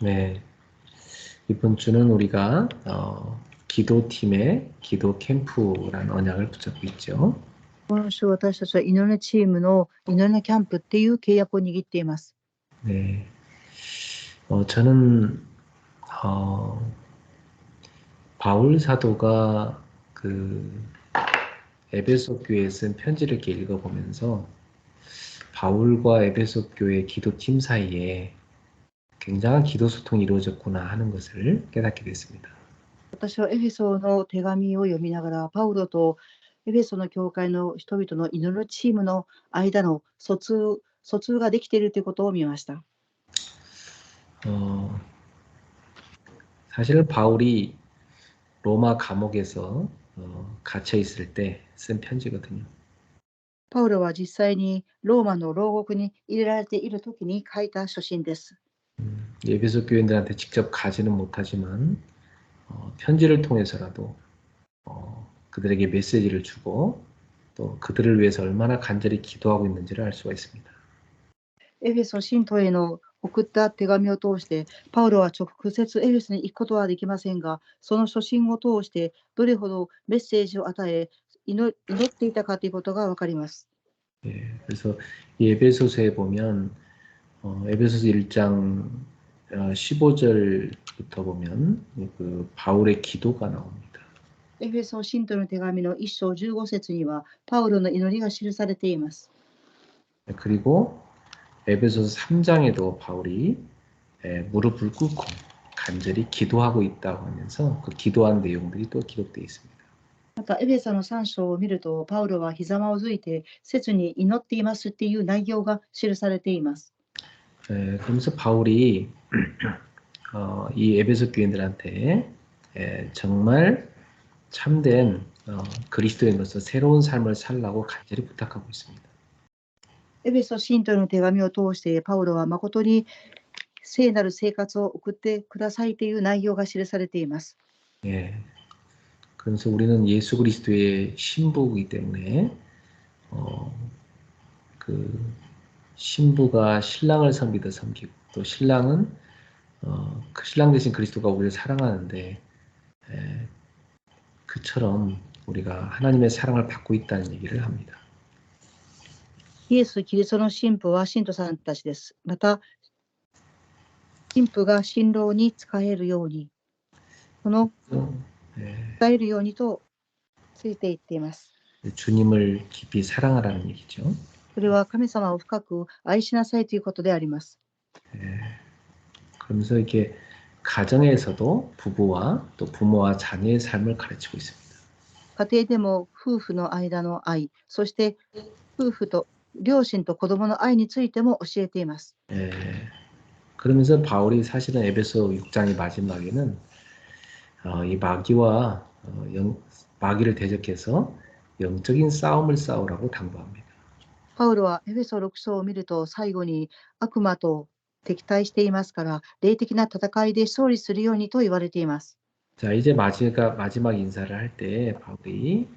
네, 이번 주는 우리가 기도팀의 기도 캠프라는 언약을 붙잡고 있죠. 今週私たちは祈りのチームの祈りのキャンプっていう契約を握っています。 네, 저는 바울 사도가 그 에베소 교회에 쓴 편지를 이렇게 읽어보면서 바울과 에베소 교회 기도팀 사이에 굉장한 기도 소통이 이루어졌구나 하는 것을 깨닫게 됐습니다. 私はエフェソの手紙を読みながら、パウロとエフェソの教会の人々の祈るチームの間の疎通ができているということを見ました。 사실 바울이 로마 감옥에서 갇혀 있을 때 쓴 편지거든요. パウロは実際にローマの牢獄に入れられている時に書いた書信です。 에베소 교인들한테 직접 가지는 못하지만 편지를 통해서라도 그들에게 메시지를 주고 또 그들을 위해서 얼마나 간절히 기도하고 있는지를 알 수가 있습니다. エフェソ信徒への送った手紙を通して、パウロは直接エフェソに行くことはできませんが、その書信を通してどれほどメッセージを与え、祈っていたかということがわかります。 예, 그래서 이 에베소서에 보면 에베소서 1장 15절부터 보면 그 바울의 기도가 나옵니다. エフェソ信徒の手紙の1章15節には、パウロの祈りが記されています。 그리고 에베소서 3장에도 바울이 무릎을 꿇고 간절히 기도하고 있다고 하면서 그 기도한 내용들이 또 기록되어 있습니다. また、エフェソの3章を見ると、パウロは膝間をづいて切に祈っていますっていう内容が記されています。 그러면서 바울이 이 에베소 교인들한테 정말 참된 그리스도인으로서 새로운 삶을 살라고 간절히 부탁하고 있습니다. エフェソ信徒の手紙を通して、パウロは誠に聖なる生活を送ってくださいという内容が記されています。 예. 그래서 우리는 예수 그리스도의 신부이기 때문에 그 신부가 신랑을 섬기듯 섬기고 또 신랑은 그 신랑 대신 그리스도가 우리를 사랑하는데 그처럼 우리가 하나님의 사랑을 받고 있다는 얘기를 합니다. イエス・キリストの神父は信徒さんたちです。また、神父が新郎に仕えるように、その仕えるようにとついていっています。 주님을 깊이 사랑하라는 얘기죠. それは神様を深く愛しなさいということであります。 그러면서 이렇게 가정에서도 부부와 또 부모와 자녀의 삶을 가르치고 있습니다. 家庭でも夫婦の間の愛、そして夫婦と両親と子供の愛についても教えています。 그러면서 바울이 사실은 에베소 6장의 마지막에는 이 마귀와 마귀를 대적해서 영적인 싸움을 싸우라고 당부합니다. パウロはエフェソ6章を見ると最後に悪魔と敵対していますから、霊的な戦いで勝利するようにと言われています。 자, 이제 마지막 인사를 할 때 바울이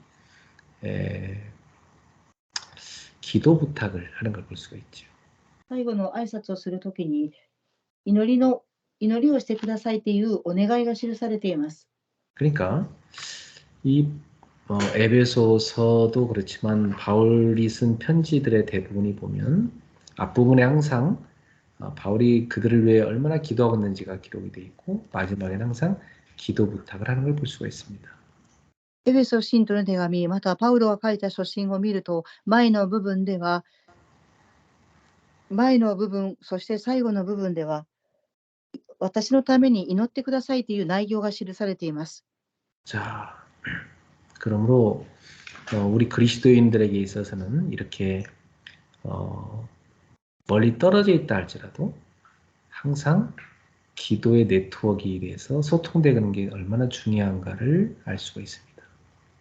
기도 부탁을 하는 걸 볼 수가 있죠. 最後の挨拶をするときに祈りをしてくださいというお願いが記されています。 그러니까 이 에베소서도 그렇지만 바울이 쓴 편지들의 대부분이 보면 앞부분에 항상 바울이 그들을 위해 얼마나 기도하고 있는지가 기록이 되어 있고 마지막에는 항상 기도 부탁을 하는 걸 볼 수가 있습니다. エフェソ信徒の手紙、またパウロが書いた書信を見ると、前の部分、そして最後の部分では、私のために祈ってくださいという内容が記されています。 자, 그러므로 우리 그리스도인들에게 있어서는 이렇게 멀리 떨어져 있다 할지라도 항상 기도의 네트워크에 대해서 소통되는 게 얼마나 중요한가를 알 수가 있습니다.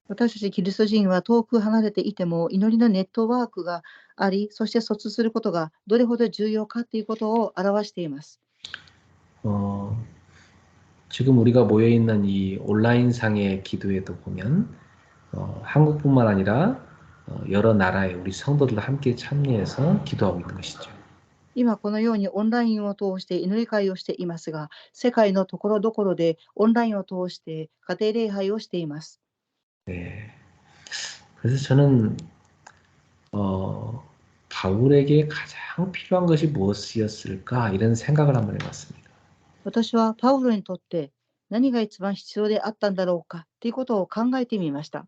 私たちキリスト人は遠く離れていても祈りのネットワークがあり、そして疎通することがどれほど重要かということを表しています。 지금 우리가 모여 있는 이 온라인상의 기도에도 보면 한국뿐만 아니라 여러 나라의 우리 성도들과 함께 참여해서 기도하고 있는 것이죠. 今このようにオンラインを通して祈り会をしていますが、世界のところどころでオンラインを通して家庭礼拝をしています。 네. 그래서 저는 바울에게 가장 필요한 것이 무엇이었을까 이런 생각을 한번 해봤습니다. 私はパウロにとって何が一番必要であったんだろうかということを考えてみました。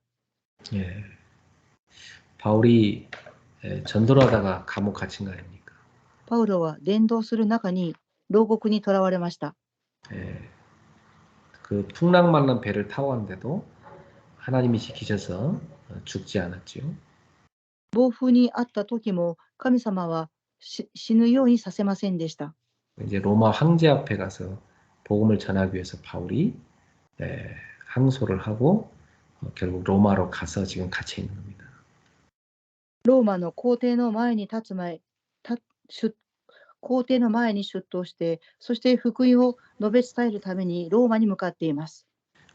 예. 바울이 전도를 하다가 감옥 갇힌 거 아닙니까? パウロは伝道する中に牢獄に囚われました。 예. 그 풍랑만난 배를 타고 갔는데도 하나님이 지키셔서 죽지 않았지요. 暴風にあった時も神様は死ぬようにさせませんでした。 이제 로마 황제 앞에 가서 복음을 전하기 위해서 바울이 항소를 하고 결국 로마로 가서 지금 갇혀 있는 겁니다. ローマの皇帝の前に立つ前、皇帝の前に出頭して、そして福音を述べ伝えるためにローマに向かっています。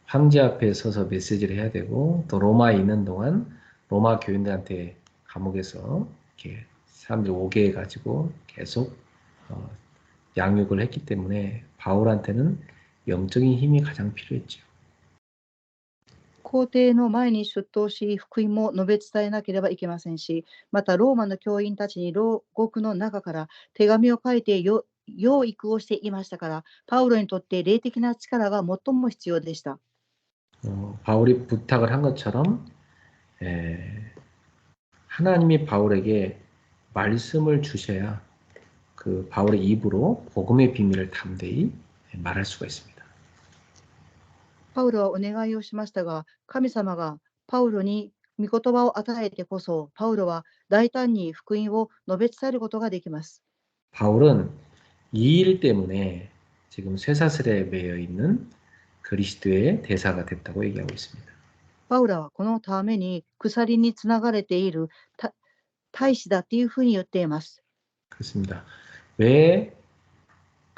황제 앞에 서서 메시지를 해야 되고 또 로마에 있는 동안 로마 교인들한테 감옥에서 이렇게 사람들이 오게 해가지고 계속 양육을 했기 때문에 바울한테는 영적인 힘이 가장 필요했죠. 皇帝の前に出頭し、福音も述べ伝えなければいけませんし、またローマの教員たちに牢獄の中から手紙を書いて養育をしていましたから、パウロにとって霊的な力が最も必要でした。 바울이 부탁을 한 것처럼 하나님이 바울에게 말씀을 주셔야 그 바울의 입으로 복음의 비밀을 담대히 말할 수가 있습니다. パウロはお願いをしましたが、神様がパウロに御言葉を与えてこそ、パウロは大胆に福音を述べ伝えることができます。 바울은 이 일 때문에 지금 쇠사슬에 매여 있는 그리스도의 대사가 됐다고 얘기하고 있습니다. パウロはこのために鎖につながれている大使だっていうふうに言っています。 그렇습니다. 왜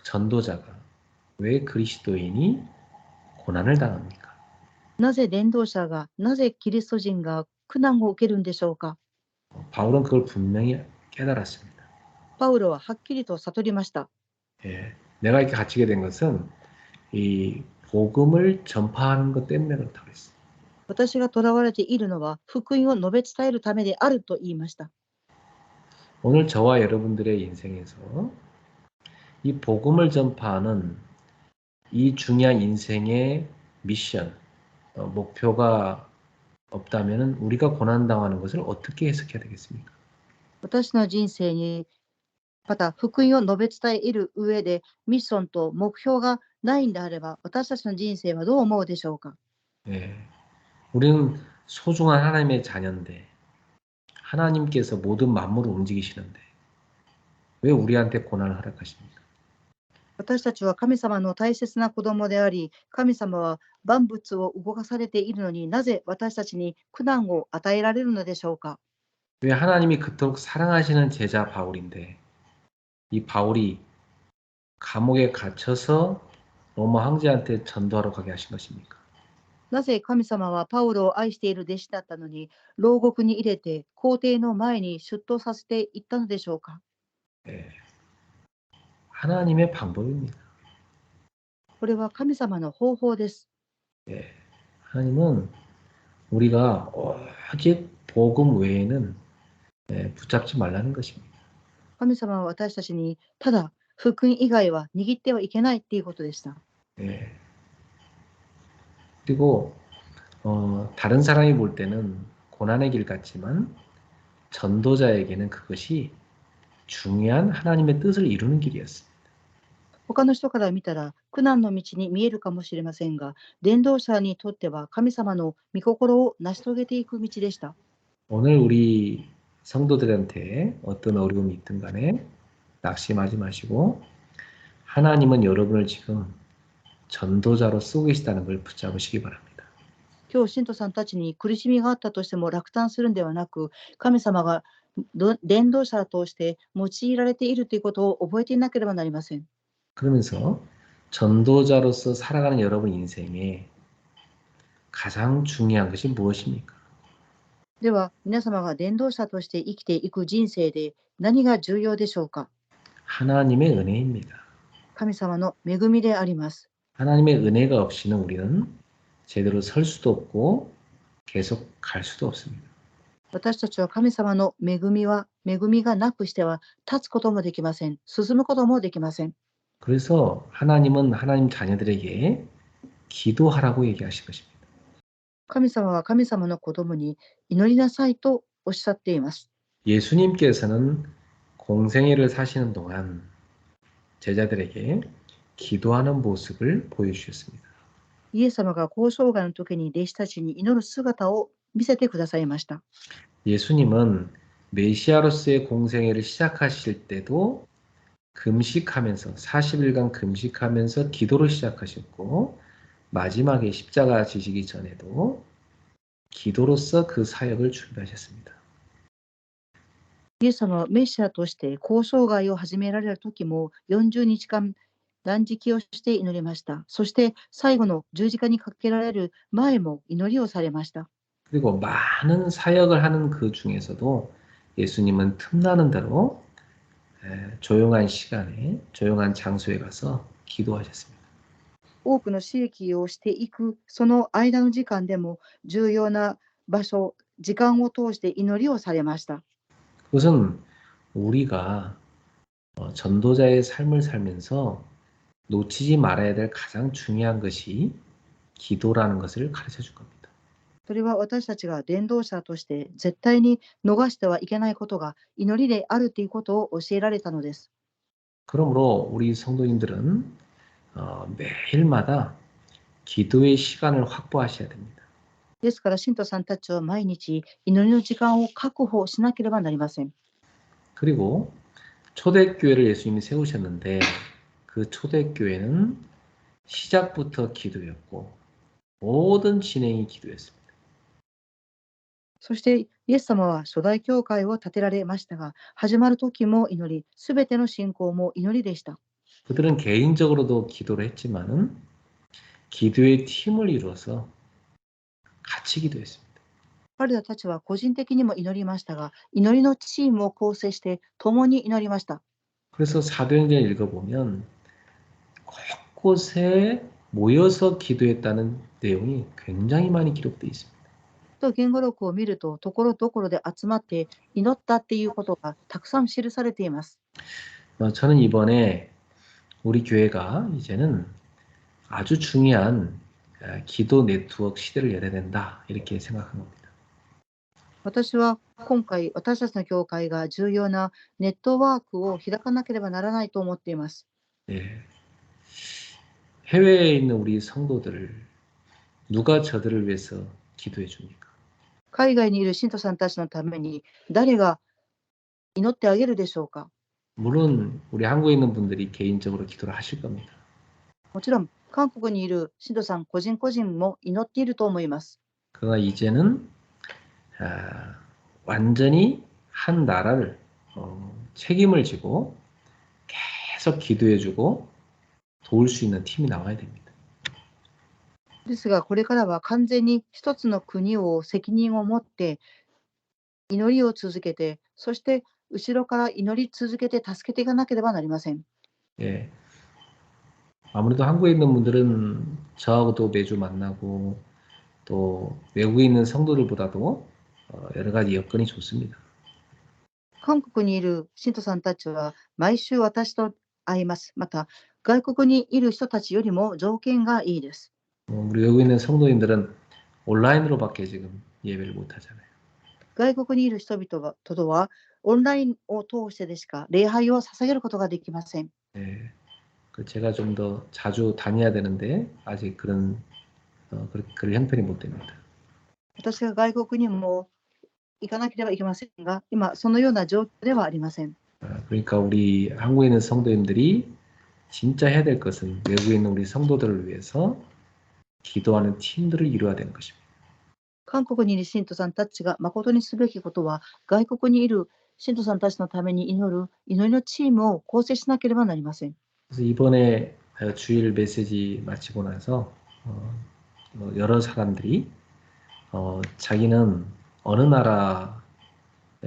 전도자가, 왜 그리스도인이 고난을 당합니까? なぜ伝道者が、なぜキリスト人が苦難を受けるんでしょうか。 바울은 그걸 분명히 깨달았습니다. パウロははっきりと悟りました。 내가 이렇게 갇히게 된 것은 이 복음을 전파하는 것 때문에 그렇다고 했어요. 私が囚われているのは福音を述べ伝えるためであると言いました。 오늘 저와 여러분들의 인생에서 이 복음을 전파하는 이 중요한 인생의 미션, 목표가 없다면 우리가 고난당하는 것을 어떻게 해석해야 되겠습니까? 私の人生にまた福音を述べ伝える上でミッションと目標がないんであれば、私たちの人生はどう思うでしょうか。 우리는 소중한 하나님의 자녀인데 하나님께서 모든 만물을 움직이시는데 왜 우리한테 고난을 허락하십니까? 私たちは神様の大切な子供であり、神様は万物を動かされているのになぜ私たちに苦難を与えられるのでしょうか。 왜 하나님이 그토록 사랑하시는 제자 바울인데 이 바울이 감옥에 갇혀서 로마 황제한테 전도하러 가게 하신 것입니까? なぜ神様はパウロを愛している弟子だったのに牢獄に入れて皇帝の前に出頭させていったのでしょうか。 하나님의 방법입니다. これは神様の方法です。 하나님은 우리가 오직 복음 외에는 붙잡지 말라는 것입니다. 神様は私たちにただ福音以外は握ってはいけないっていうことでした。 그리고 다른 사람이 볼 때는 고난의 길 같지만 전도자에게는 그것이 중요한 하나님의 뜻을 이루는 길이었습니다. 他の人から見たら苦難の道に見えるかもしれませんが、伝道者にとっては神様の御心を成し遂げていく道でした。 오늘 우리 성도들한테 어떤 어려움이 있든 간에 낙심하지 마시고 하나님은 여러분을 지금 전도자로 쓰고 계시다는 걸 붙잡으시기 바랍니다. 今日信徒さんたちに苦しみがあったとしても落胆するんではなく、神様が伝道者として用いられているということを覚えていなければなりません。 그러면서 전도자로서 살아가는 여러분 인생에 가장 중요한 것이 무엇입니까? では皆様が伝道者として生きていく人生で何が重要でしょうか。 하나님의 은혜입니다. 神様の恵みであります。 하나님의 은혜가 없이는 우리는 제대로 설 수도 없고 계속 갈 수도 없습니다. 私たちは神様の恵みがなくしては立つこともできません。進むこともできません。 그래서 하나님은 하나님 자녀들에게 기도하라고 얘기하신 것입니다. 神様は神様の子供に祈りなさいとおっしゃっています。 예수님께서는 공생애를 사시는 동안 제자들에게 기도하는 모습을 보여주셨습니다. イエス様が交渉外の時に弟子たちに祈る姿を見せてくださいました。 예수님은 메시아로서의 공생애를 시작하실 때도 금식하면서 40일간 금식하면서 기도를 시작하셨고 마지막에 십자가 지시기 전에도 기도로서 그 사역을 준비하셨습니다. イエス様はメシアとして交渉外を始められる時も40日間断食をして祈りました。そして最後の十字架にかけられる前も祈りをされました。 그리고 많은 사역을 하는 그 중에서도 예수님은 틈나는 대로 조용한 시간에 조용한 장소에 가서 기도하셨습니다. 多くの刺激をしていくその間の時間でも重要な場所、時間を通して祈りをされました。 그것은 우리가 전도자의 삶을 살면서 놓치지 말아야 될 가장 중요한 것이 기도라는 것을 가르쳐 줄 겁니다. それは私たちが伝道者として絶対に逃してはいけないことが祈りであるということを教えられたのです。 그러므로 우리 성도님들은 매일마다 기도의 시간을 확보하셔야 됩니다. ですから信徒さんたちは毎日祈りの時間を確保しなければなりません。 그리고 초대교회를 예수님이 세우셨는데 그 초대교회는 시작부터 기도였고 모든 진행이 기도였습니다. そしてイエス様は初代教会を建てられましたが、始まる時も祈り、すべての信仰も祈りでした。 그들은 개인적으로도 기도를 했지만은 기도의 팀을 이루어서 같이 기도했습니다. 彼らたちは個人的にも祈りましたが、祈りのチームを構成して共に祈りました。 그래서 사도행전 읽어보면 곳곳에 모여서 기도했다는 내용이 굉장히 많이 기록되어 있습니다. と言語録を見ると、ところどころで集まって祈ったっていうことがたくさん記されています。 저는 이번에 우리 교회가 이제는 아주 중요한 기도 네트워크 시대를 열어야 된다 이렇게 생각한 겁니다. 私は今回、私たちの教会が重要なネットワークを開かなければならないと思っています。 예. 해외에 있는 우리 성도들을 누가 저들을 위해서 기도해 줍니까? 海外にいる信徒さんたちのために誰が祈ってあげるでしょうか。 물론 우리 한국에 있는 분들이 개인적으로 기도를 하실 겁니다. もちろん、韓国にいる信徒さん個人個人も祈っていると思います。 그러나 이제는 완전히 한 나라를 책임을 지고 계속 기도해주고 도울 수 있는 팀이 나와야 됩니다. ですが、これからは完全に一つの国を責任を持って祈りを続けて、そして後ろから祈り続けて助けていかなければなりません。 예. 아무래도 한국에 있는 분들은 저하고도 매주 만나고 또 외국에 있는 성도들보다도 여러 가지 여건이 좋습니다. 韓国にいる信徒さんたちは毎週私と会います。また、外国にいる人たちよりも条件がいいです。 우리 외국에 있는 성도님들은 온라인으로밖에 지금 예배를 못 하잖아요. 外国にいる人々とはオンラインを通してでしか礼拝を捧げることができません。 예. 제가 좀 더 자주 다녀야 되는데 아직 그런 형편이 못 됩니다. 私が外国にも行かなければいけませんが、今そのような状況ではありません。 그러니까 우리 한국에 있는 성도님들이 진짜 해야 될 것은 외국에 있는 우리 성도들을 위해서 기도하는 팀들을 이루어야 되는 것입니다. 韓国にいる信徒さんたちが誠にすべきことは、外国にいる信徒さんたちのために祈る祈りのチームを構成しなければなりません。 그래서 이번에 주일 메시지 마치고 나서 여러 사람들이 자기는 어느 나라에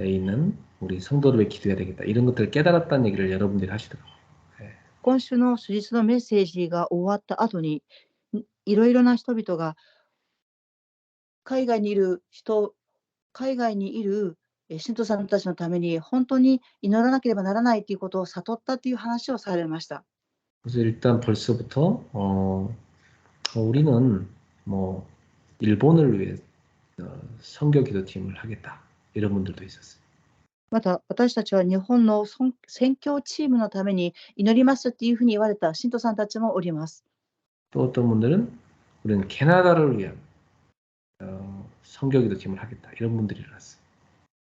있는 우리 성도를 위해 기도해야 되겠다. 이런 것들을 깨달았다는 얘기를 여러분들이 하시더라고요. 今週の主日のメッセージが終わった後に、いろいろな人々が海外にいる信徒さんたちのために本当に祈らなければならないということを悟ったという話をされました。 그래서 일단 벌써부터 우리는 뭐 일본을 위해 선교 기도팀을 하겠다. 이런 분들도 있었어요. また私たちは日本の宣教チームのために祈りますっていうふうに言われた信徒さんたちもおります。 또 어떤 분들은 우리는 캐나다를 위한 선교 기도팀을 하겠다. 이런 분들이 일어났어요.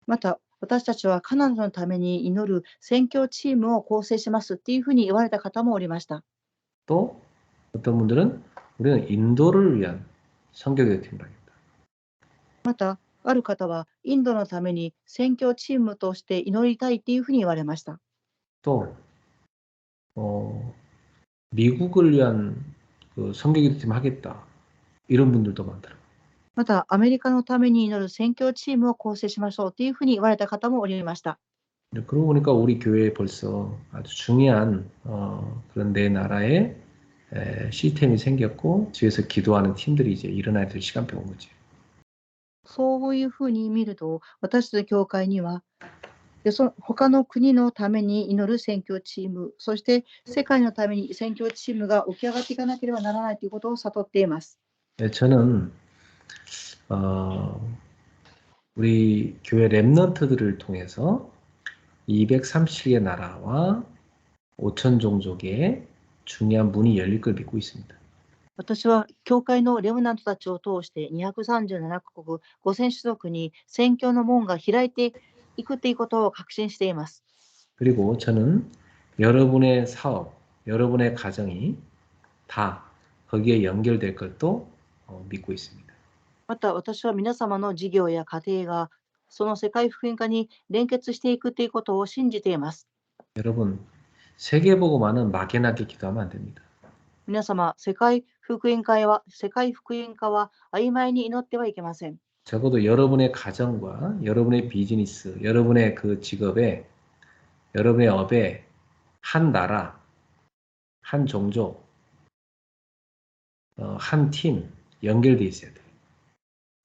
また私たちはカナダのために祈る宣教チームを構成しますっていうふうに言われた方もおりました。 또 어떤 분들은 우리는 인도를 위한 선교 기도팀을 하겠다. またある方はインドのために宣教チームとして祈りたいっていうふうに言われました。 또 미국을 위한 그 선교 기도팀을 하겠다. 이런 분들도 많더라고요. またアメリカのために祈る宣教チームを構成しましょうというふうに言われた方もおりました。 그러고 보니까 우리 교회에 벌써 아주 중요한 그런 내 나라의 시스템이 생겼고 뒤에서 기도하는 팀들이 이제 일어나야 될 시간표가 온 거지. そういうふうに見ると、私たちの教会には他の国のために祈る宣教チーム、そして世界のために宣教チームが起き上がっていかなければならないということを悟っています。 저는 우리 교회 렘넌트들을 통해서 237개 나라와 5천 종족의 중요한 문이 열릴 걸 믿고 있습니다. 私は教会のレムナントたちを通して237カ国5000種族に宣教の門が開いていくということを確信しています。 그리고 저는 여러분의 사업, 여러분의 가정이 다 거기에 연결될 것도 믿고 있습니다. また私は皆様の事業や家庭がその世界福音化に連結していくということを信じています。 여러분, 세계복음화는 막연하게 기도하면 안 됩니다. 皆様、世界福音化は曖昧に祈ってはいけません。 적어도 여러분의 가정과 여러분의 비즈니스, 여러분의 그 직업에, 여러분의 업에 한 나라, 한 종족, 한 팀 연결돼 있어야 돼요.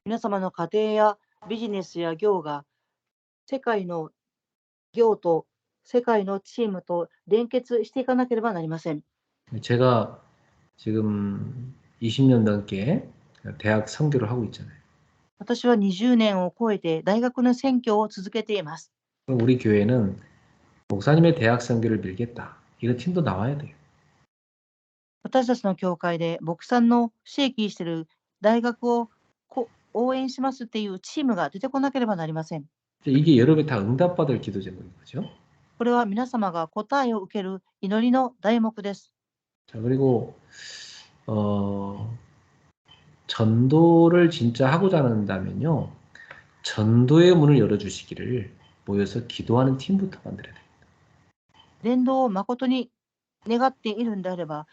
皆様の家庭やビジネスや業が世界の業と世界のチームと連結していかなければなりません。 제가 지금 20년 넘게 대학 선교를 하고 있잖아요. 私は20年を超えて大学の宣教を続けています。 그럼 우리 교회는 목사님의 대학 선교를 밀겠다. 이런 팀도 나와야 돼요. 私たちの教会で牧さんの刺激している大学を応援しますっていうチームが出てこなければなりません。 이게 여러분이 다 응답받을 기도 제목인 거죠. これは皆様が答えを受ける祈りの題目です。 자, 그리고 전도를 진짜 하고자 한다면요. 전도의 문을 열어주시기를 모여서 기도하는 팀부터 만들어야 돼요. 伝道を誠に願っているんであれば、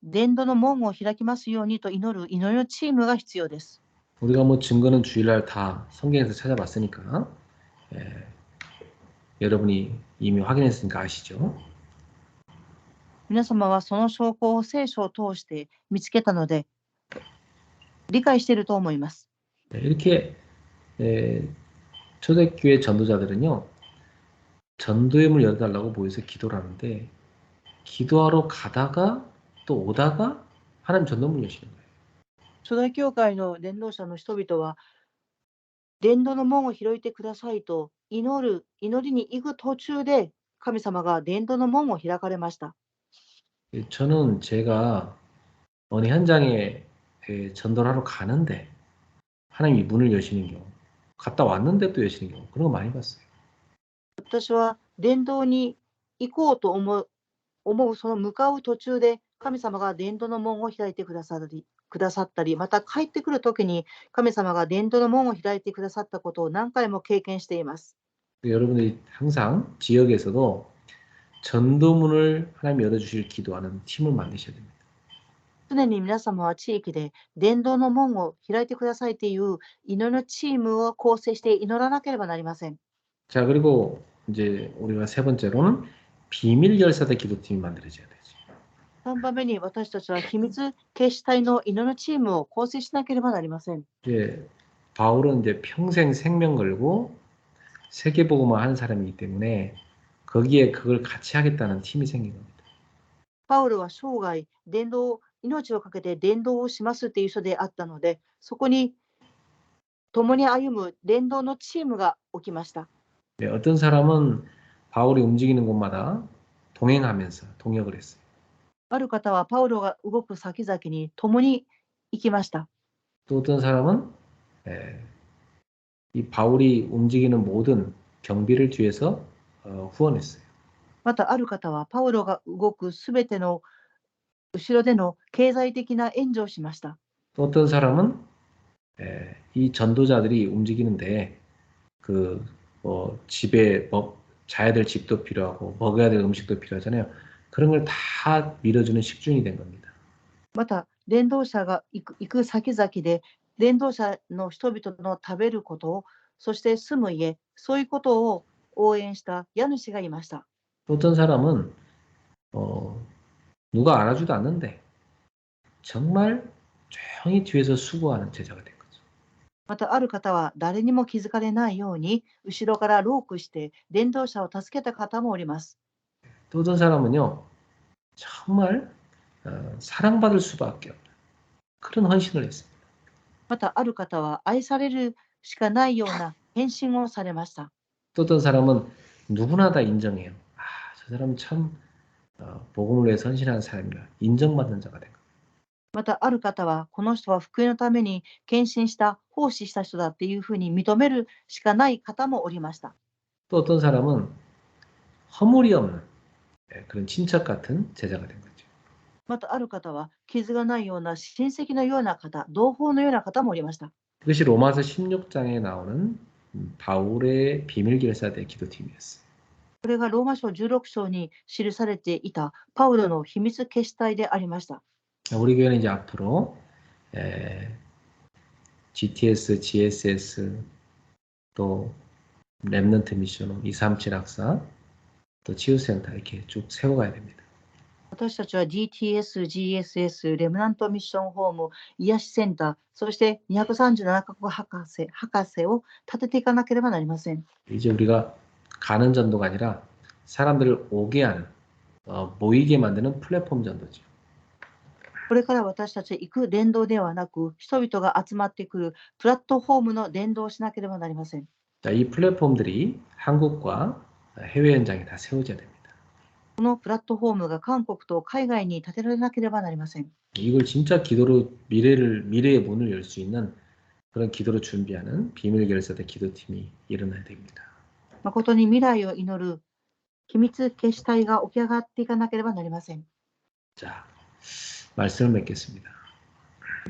伝道の門を開きますようにと祈る祈りのチームが必要です。 우리가 뭐 증거는 주일날 다 성경에서 찾아봤으니까 여러분이 이미 확인했으니까 아시죠? 皆様はその証拠を聖書を通して見つけたので、理解していると思います。 이렇게 초대교회 전도자들은요. 전도의 문을 열어달라고 모여서 기도를 하는데 기도하러 가다가 또 오다가 하나님 전도문을 여시는 거예요. 初代教会の伝道者の人々は、伝道の門を開いてくださいと祈りに行く途中で神様が伝道の門を開かれました。 저는 제가 어느 현장에 전도를 하러 가는데 하나님이 문을 여시는 경우, 갔다 왔는데 또 여시는 경우 그런 거 많이 봤어요. 私は伝道に行こうと思うその向かう途中で神様が伝道の門を開いてくださったり、また帰ってくるときに神様が伝道の門を開いてくださったことを何回も経験しています。 여러분들이 항상 지역에서도 전도문을 하나님 열어주실 기도하는 팀을 만드셔야 됩니다. 常に皆様は地域で伝道の門を開いてくださいという祈りのチームを構成して祈らなければなりません。 자, 그리고 이제 우리가 세 번째로는 비밀 결사대 기도팀이 만들어져야 되지. 3番目に私たちは秘密警視隊の祈りチームを構成しなければなりません。 이제 바울은 이제 평생 생명 걸고 세계복음화 한 사람이기 때문에 거기에 그걸 같이 하겠다는 팀이 생긴 겁니다. パウルは生涯命をかけて伝道をしますっていう人であったので、そこに共に歩む伝道のチームが起きました。 네, 어떤 사람은 바울이 움직이는 곳마다 동행하면서 동역을 했어요. ある方はパウロが動く先々に共に行きました。 또 어떤 사람은 이 바울이 움직이는 모든 경비를 뒤에서 후원했어요. またある方はパウロが動くすべての後ろでの経済的な援助をしました。 또 어떤 사람은 이 전도자들이 움직이는데 집에 자야 될 집도 필요하고 먹어야 될 음식도 필요하잖아요. 그런 걸 다 밀어주는 식중이 된 겁니다. また伝道者が行く先々で伝道者の人々の食べることを、そして住む家、そういうことを応援した家主がいました。 또 어떤 사람은 누가 알아주도 않는데 정말 조용히 뒤에서 수고하는 제자가 된 거죠. またある方は誰にも気づかれないように後ろからロークして伝道者を助けた方もおります。 또 어떤 사람은요 정말 사랑받을 수밖에 없는 그런 헌신을 했습니다. またある方は愛されるしかないような献身をされました。 또 어떤 사람은 누구나 다 인정해요. 저 사람은 참 복음을 위해서 헌신하는 사람이라 인정받는 자가 된 거예요. またある方はこの人は福音のために献身した奉仕した人だっていうふうに認めるしかない方もおりました。 또 어떤 사람은 허물이 없는 그런 친척 같은 제자가 된 거죠. またある方は傷がないような親戚のような方、同胞のような方もおりました。 그것이 로마서 16장에 나오는 바울의 비밀결사대 기도팀이었어요. これがローマ書16章に記されていたパウロの秘密決死隊でありました。 우리 교회는 이제 앞으로 GTS, GSS, 또 랩넌트 미션, 237 학사, 또 치유센터 이렇게 쭉 세워가야 됩니다. 私たちは GTS、GSS、レムナントミッションホーム、癒しセンター、そして237カ国博士を立てていかなければなりません。 이제 우리가 가는 전도가 아니라 사람들을 오게 하는, 모이게 만드는 플랫폼 전도죠. これから私たち行く伝道ではなく、人々が集まってくるプラットフォームの伝道をしなければなりません。 자, 이 플랫폼들이 한국과 해외 현장에 다 세워져야 됩니다. このプラットフォームが韓国と海外に建てられなければなりません。 이걸 진짜 기도로 미래의 문을 열 수 있는 그런 기도로 준비하는 비밀결사대 기도팀이 일어나야 됩니다. 誠に未来を祈る秘密決死隊が起き上がっていかなければなりません。 자, 말씀을 맺겠습니다.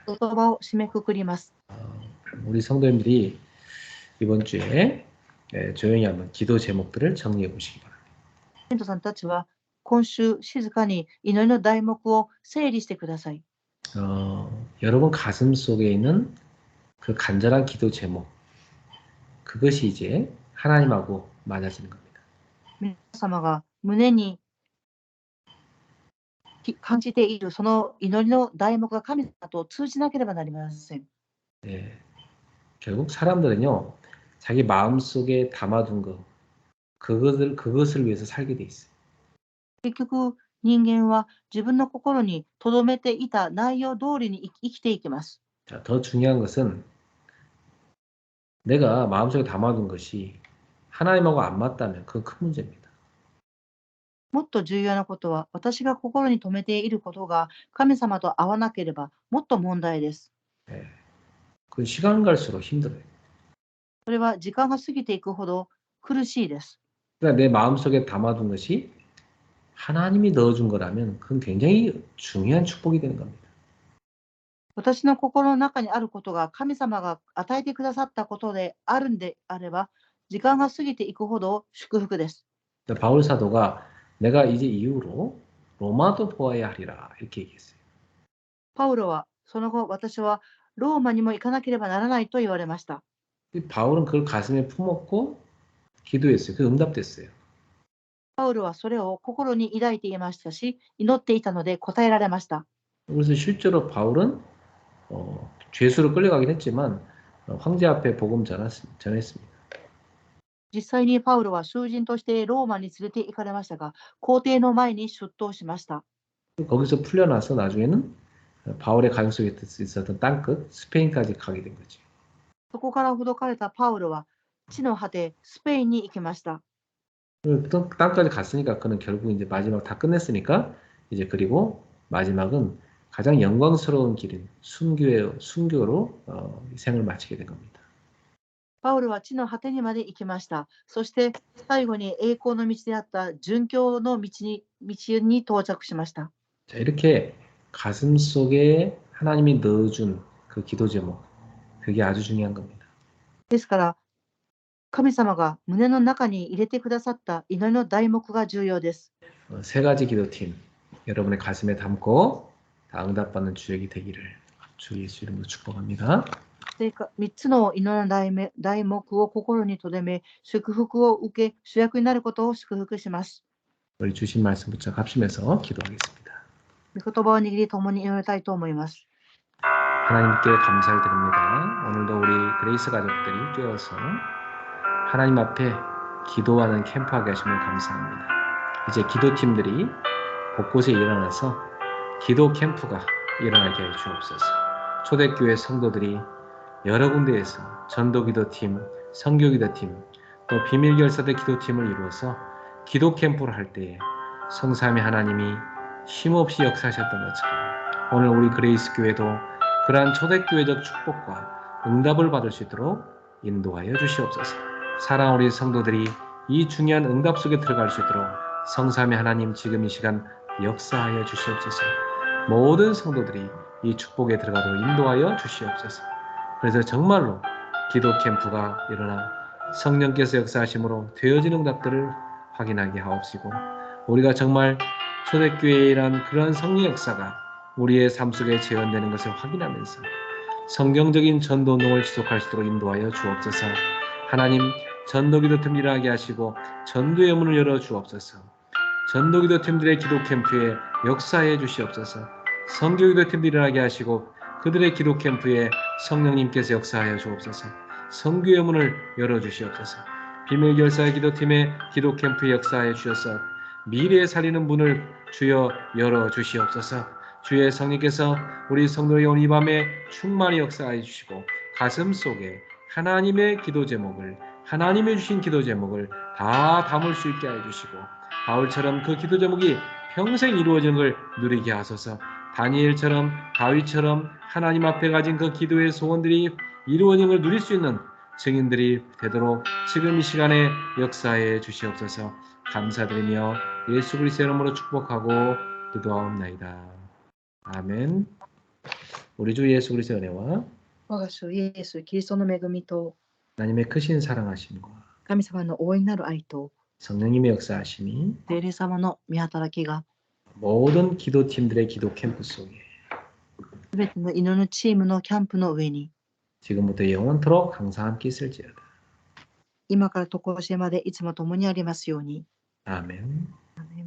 言葉を締めくくります。 우리 성도님들이 이번 주에 조용히 한번 기도 제목들을 정리해 보시기 바랍니다. 生徒さんたちは今週静かに祈りの題目を整理してください。 여러분 가슴 속에 있는 그 간절한 기도 제목, 그것이 이제 하나님하고 맞아지는 겁니다. 皆様が胸に感じているその祈りの題目が神様と通じなければなりません。 네, 결국 사람들은요, 자기 마음 속에 담아둔 그것을 위해서 살게 돼 있어요. 結局人間は自分の心に留めていた内容通りに生きていきます。 자, 더 중요한 것은 내가 마음속에 담아둔 것이 하나님하고 안 맞다면 그건 큰 문제입니다. もっと重要なことは私が心に留めていることが神様と合わなければもっと問題です。 네, 그 시간 갈수록 힘들어요. それは時間が過ぎていくほど苦しいです。 그러니까 내 마음속에 담아둔 것이 하나님이 넣어준 거라면 그건 굉장히 중요한 축복이 되는 겁니다. 私の心の中にあることが神様が与えてくださったことであるんであれば、時間が過ぎていくほど祝福です。 바울 사도가 내가 이제 이후로 로마도 보아야 하리라 이렇게 얘기했어요. パウロはその後、私はローマにも行かなければならないと言われました。 바울은 그걸 가슴에 품었고 기도했어요. 그 응답됐어요. パウロはそれを心に抱いていましたし、祈っていたので答えられました。 그래서 실제로 바울은 죄수로 끌려가긴 했지만 황제 앞에 복음 전했습니다. 実際にパウロは囚人としてローマに連れて行かれましたが、皇帝の前に出頭しました。 거기서 풀려나서 나중에는 바울의 가족 속에 있었던 땅끝 스페인까지 가게 된 거죠. そこからほどかれたパウロは地の果てスペインに行きました。 그 땅까지 갔으니까 그는 결국 이제 마지막 다 끝냈으니까 이제 그리고 마지막은 가장 영광스러운 길인 순교로 생을 마치게 된 겁니다. パウロは地の果てにまで行きました。そして最後に栄光の道であった殉教の道に到着しました。 자, 이렇게 가슴 속에 하나님이 넣어준 그 기도 제목, 그게 아주 중요한 겁니다. ですから神様が胸の中に入れてくださった祈りの題目が重要です。 세 가지 기도팀, 여러분의 가슴에 담고 다 응답받는 주역이 되기를 주 예수 이름으로 축복합니다. 3つの祈りの題目を心に留め、祝福を受け、主役になることを祝福します。 우리 주신 말씀 붙여 합심해서 기도하겠습니다. 御言葉を握り共に祈りたいと思います。 하나님께 감사를 드립니다. 오늘도 우리 그레이스 가족들이 깨어서 하나님 앞에 기도하는 캠프하게 하심을 감사합니다. 이제 기도팀들이 곳곳에 일어나서 기도 캠프가 일어나게 해 주옵소서. 초대교회 성도들이 여러 군데에서 전도기도팀, 선교기도팀, 또 비밀결사대 기도팀을 이루어서 기도 캠프를 할 때에 성삼위 하나님이 쉼없이 역사하셨던 것처럼 오늘 우리 그레이스 교회도 그러한 초대교회적 축복과 응답을 받을 수 있도록 인도하여 주시옵소서. 사랑하는 우리 성도들이 이 중요한 응답 속에 들어갈 수 있도록 성삼위 하나님 지금 이 시간 역사하여 주시옵소서. 모든 성도들이 이 축복에 들어가도록 인도하여 주시옵소서. 그래서 정말로 기도 캠프가 일어나 성령께서 역사하심으로 되어진 응답들을 확인하게 하옵시고 우리가 정말 초대교회란 그러한 성령 역사가 우리의 삶 속에 재현되는 것을 확인하면서 성경적인 전도운동을 지속할 수 있도록 인도하여 주옵소서. 하나님 전도기도팀 일어나게 하시고 전도의 문을 열어 주옵소서. 전도기도팀들의 기도 캠프에 역사해 주시옵소서. 선교기도팀들 일어나게 하시고 그들의 기도 캠프에 성령님께서 역사하여 주옵소서. 선교의 문을 열어 주시옵소서. 비밀결사의 기도팀의 기도 캠프에 역사하여 주셔서 미래에 살리는 문을 주여 열어 주시옵소서. 주의 성령께서 우리 성도에게 오늘 이 밤에 충만히 역사하여 주시고 가슴 속에 하나님의 기도 제목을 하나님이 주신 기도 제목을 다 담을 수 있게 해 주시고 바울처럼 그 기도 제목이 평생 이루어지는 걸 누리게 하소서. 다니엘처럼 다윗처럼 하나님 앞에 가진 그 기도의 소원들이 이루어지는 걸 누릴 수 있는 증인들이 되도록 지금 이 시간에 역사해 주시옵소서. 감사드리며 예수 그리스도의 이름으로 축복하고 기도하옵나이다. 아멘. 우리 주 예수 그리스도의 은혜와 我が主イエス・キリストの恵みと 하나님의 크신 사랑하심과 神様の大いなる愛と 성령님의 역사하심이 聖霊様の御働きが 모든 기도팀들의 기도 캠프 속에 すべての祈りのチームのキャンプの上に 지금부터 영원토록 항상 함께 있을지어다. 今から常しえまでいつも共にありますように。 아멘. アーメン。